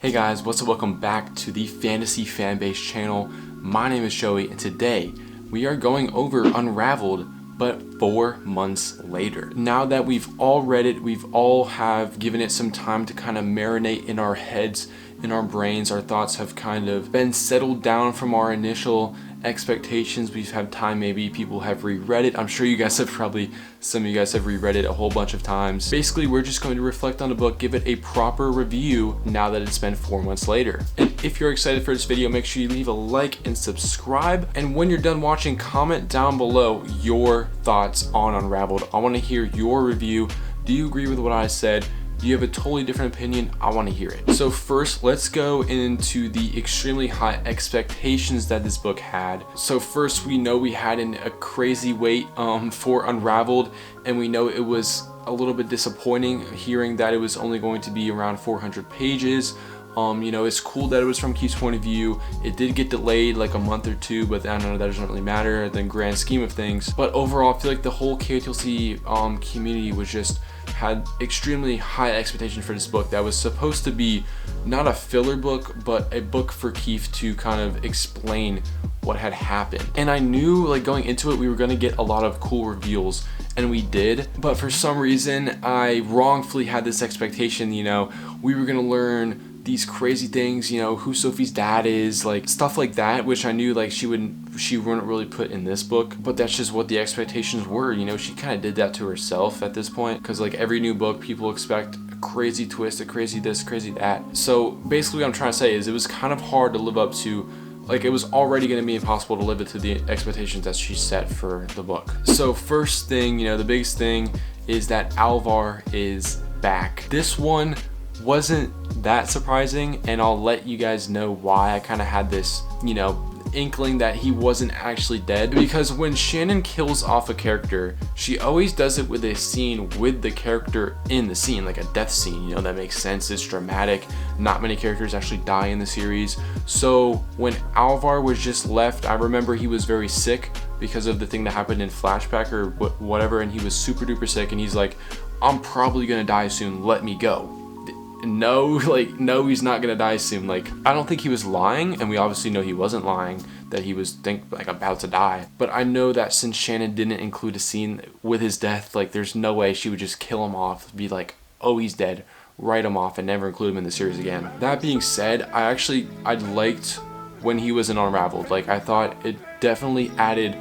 Hey guys, what's up? Welcome back to the Fantasy Fanbase channel. My name is Joey, and today we are going over Unraveled, but 4 months later. Now that we've all read it, we've all have given it some time to kind of marinate in our heads, in our brains. Our thoughts have kind of been settled down from our initial expectations. We've had time, maybe people have reread it. I'm sure you guys have some of you guys have reread it a whole bunch of times. Basically, we're just going to reflect on the book, give it a proper review now that it's been 4 months later. And if you're excited for this video, make sure you leave a like and subscribe. And when you're done watching, comment down below your thoughts on Unraveled. I want to hear your review. Do you agree with what I said? Do you have a totally different opinion? I want to hear it. So first, let's go into the extremely high expectations that this book had. So first, we know we had a crazy wait for Unraveled, and we know it was a little bit disappointing hearing that it was only going to be around 400 pages. You know, it's cool that it was from Keefe's point of view. It did get delayed like a month or two, but I know that doesn't really matter in the grand scheme of things. But overall, I feel like the whole KotLC community had extremely high expectations for this book that was supposed to be not a filler book, but a book for Keefe to kind of explain what had happened. And I knew, like, going into it, we were going to get a lot of cool reveals, and we did. But for some reason, I wrongfully had this expectation, you know, we were going to learn these crazy things, you know, who Sophie's dad is, like stuff like that, which I knew like she wouldn't really put in this book, but that's just what the expectations were. You know, she kind of did that to herself at this point, because like every new book, people expect a crazy twist, a crazy this, crazy that. So basically what I'm trying to say is it was kind of hard to live up to. Like, it was already going to be impossible to live it to the expectations that she set for the book. So first thing, you know, the biggest thing is that Alvar is back. This one wasn't that surprising, and I'll let you guys know why. I kind of had this, you know, inkling that he wasn't actually dead, because when Shannon kills off a character, she always does it with a scene with the character in the scene, like a death scene. You know, that makes sense, it's dramatic. Not many characters actually die in the series. So when Alvar was just left, I remember he was very sick because of the thing that happened in flashback or whatever, and he was super duper sick, and he's like, I'm probably gonna die soon, let me go. No, he's not gonna die soon. Like, I don't think he was lying, and we obviously know he wasn't lying, that he was about to die. But I know that since Shannon didn't include a scene with his death, like, there's no way she would just kill him off, be like, oh, he's dead, write him off, and never include him in the series again. That being said, I liked when he was in Unraveled. Like, I thought it definitely added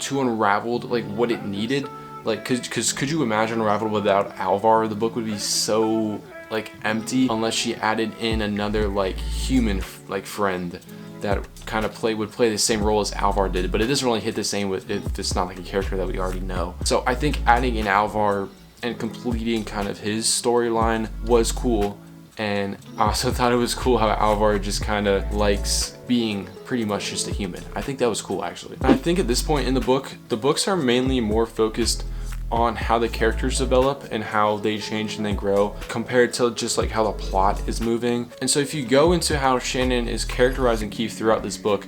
to Unraveled, like, what it needed. Like, cause could you imagine Unraveled without Alvar? The book would be so like empty unless she added in another like human like friend that kind of would play the same role as Alvar did, but it doesn't really hit the same with if it's not like a character that we already know. So I think adding in Alvar and completing kind of his storyline was cool, and I also thought it was cool how Alvar just kind of likes being pretty much just a human. I think that was cool, actually. And I think at this point in the book, the books are mainly more focused on how the characters develop and how they change and they grow compared to just like how the plot is moving. And so if you go into how Shannon is characterizing Keefe throughout this book,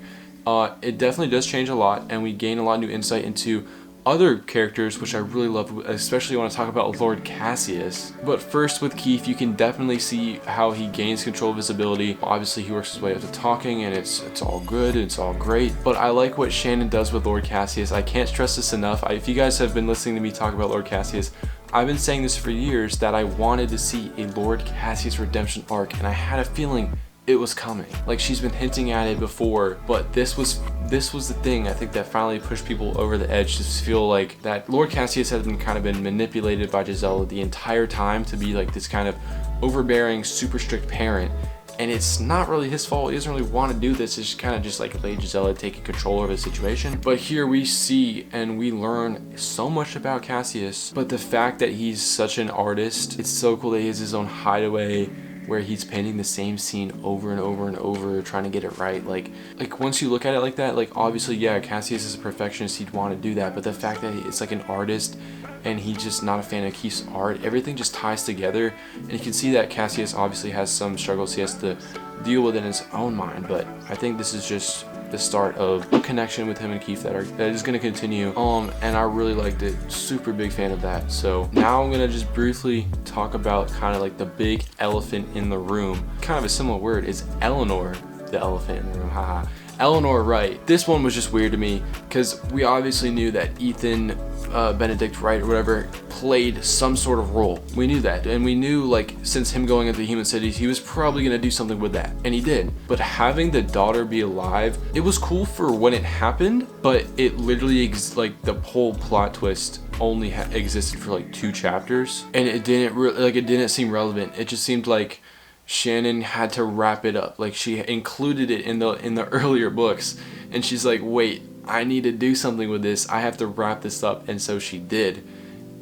it definitely does change a lot, and we gain a lot of new insight into other characters, which I really love, especially when I talk about Lord Cassius. But first, with Keefe, you can definitely see how he gains control of his ability. Obviously, he works his way up to talking, and it's all good, it's all great. But I like what Shannon does with Lord Cassius. I can't stress this enough. If you guys have been listening to me talk about Lord Cassius, I've been saying this for years, that I wanted to see a Lord Cassius redemption arc, and I had a feeling it was coming. Like, she's been hinting at it before, but this was the thing I think that finally pushed people over the edge to feel like that Lord Cassius has been manipulated by Gisela the entire time to be like this kind of overbearing, super strict parent. And it's not really his fault. He doesn't really want to do this. It's kind of just like Lady Gisela taking control of the situation. But here we see and we learn so much about Cassius. But the fact that he's such an artist, it's so cool that he has his own hideaway where he's painting the same scene over and over and over, trying to get it right. Like once you look at it like that, like obviously, yeah, Cassius is a perfectionist, he'd want to do that, but the fact that it's like an artist and he's just not a fan of Keefe's art. Everything just ties together, and you can see that Cassius obviously has some struggles he has to deal with in his own mind, but I think this is just the start of a connection with him and Keefe that is going to continue, and I really liked it. Super big fan of that. So now I'm going to just briefly talk about kind of like the big elephant in the room. Kind of a similar word is Eleanor, the elephant in the room, haha. Eleanor Wright. This one was just weird to me because we obviously knew that Ethan Benedict Wright or whatever played some sort of role. We knew that, and we knew like since him going into the Human Cities, he was probably gonna do something with that, and he did. But having the daughter be alive, it was cool for when it happened, but it literally like the whole plot twist only existed for like 2 chapters, and it didn't seem relevant. It just seemed like Shannon had to wrap it up. Like she included it in the earlier books, and she's like, wait, I need to do something with this. I have to wrap this up, and so she did,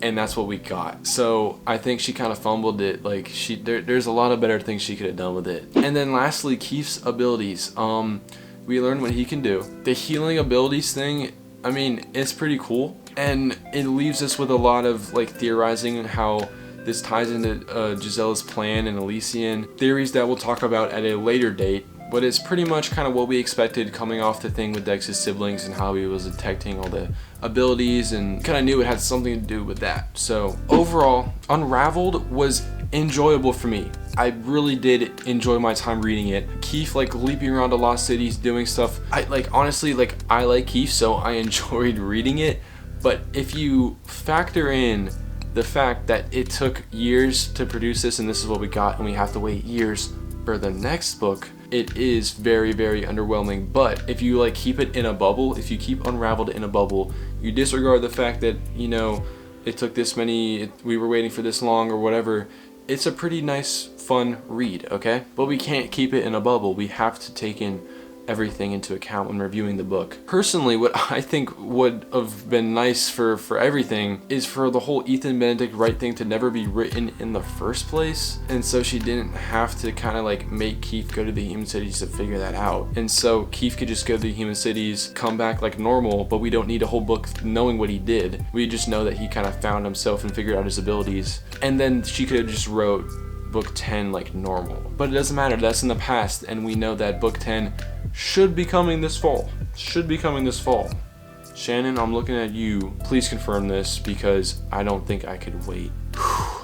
and that's what we got. So I think she kind of fumbled it. Like there's a lot of better things she could have done with it. And then lastly, Keefe's abilities. We learned what he can do. The healing abilities thing, I mean, it's pretty cool, and it leaves us with a lot of like theorizing how this ties into Gisella's plan and Elysian, theories that we'll talk about at a later date, but it's pretty much kind of what we expected coming off the thing with Dex's siblings and how he was detecting all the abilities, and kind of knew it had something to do with that. So overall, Unraveled was enjoyable for me. I really did enjoy my time reading it. Keefe like leaping around to lost cities, doing stuff. I like Keefe, so I enjoyed reading it. But if you factor in the fact that it took years to produce this, and this is what we got, and we have to wait years for the next book, it is very, very underwhelming. But if you like keep it in a bubble, if you keep Unraveled in a bubble, you disregard the fact that, you know, it took this many, we were waiting for this long or whatever, it's a pretty nice, fun read, okay? But we can't keep it in a bubble. We have to take in everything into account when reviewing the book. Personally, what I think would have been nice for everything is for the whole Ethan Benedict Wright thing to never be written in the first place, and so she didn't have to kind of like make Keefe go to the Human Cities to figure that out, and so Keefe could just go to the Human Cities, come back like normal, but we don't need a whole book knowing what he did. We just know that he kind of found himself and figured out his abilities, and then she could have just wrote book 10 like normal. But it doesn't matter, that's in the past, and we know that book 10 should be coming this fall. Shannon, I'm looking at you. Please confirm this, because I don't think I could wait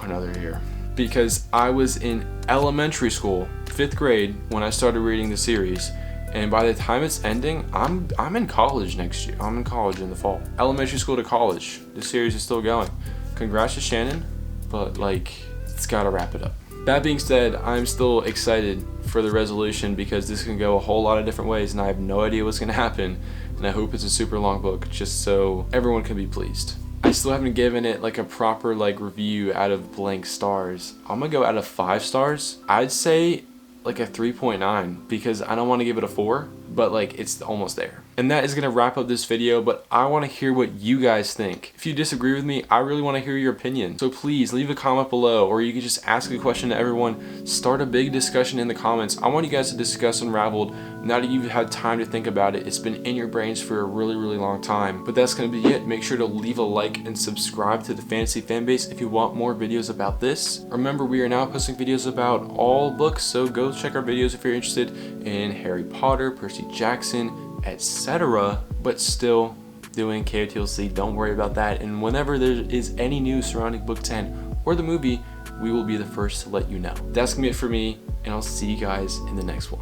another year. Because I was in elementary school, 5th grade, when I started reading the series, and by the time it's ending, I'm in college next year. I'm in college in the fall. Elementary school to college. The series is still going. Congrats to Shannon, but like, it's gotta wrap it up. That being said, I'm still excited for the resolution, because this can go a whole lot of different ways, and I have no idea what's gonna happen, and I hope it's a super long book just so everyone can be pleased. I still haven't given it like a proper like review out of blank stars. I'm gonna go out of 5 stars. I'd say like a 3.9, because I don't want to give it a 4, but like it's almost there. And that is gonna wrap up this video, but I want to hear what you guys think. If you disagree with me, I really want to hear your opinion. So please leave a comment below, or you can just ask a question to everyone. Start a big discussion in the comments. I want you guys to discuss Unraveled now that you've had time to think about it. It's been in your brains for a really, really long time. But that's gonna be it. Make sure to leave a like and subscribe to the Fantasy Fanbase if you want more videos about this. Remember, we are now posting videos about all books, so go check our videos if you're interested in Harry Potter, Percy Jackson, etc., but still doing KotLC. Don't worry about that, and whenever there is any news surrounding book 10 or the movie, we will be the first to let you know. That's gonna be it for me, and I'll see you guys in the next one.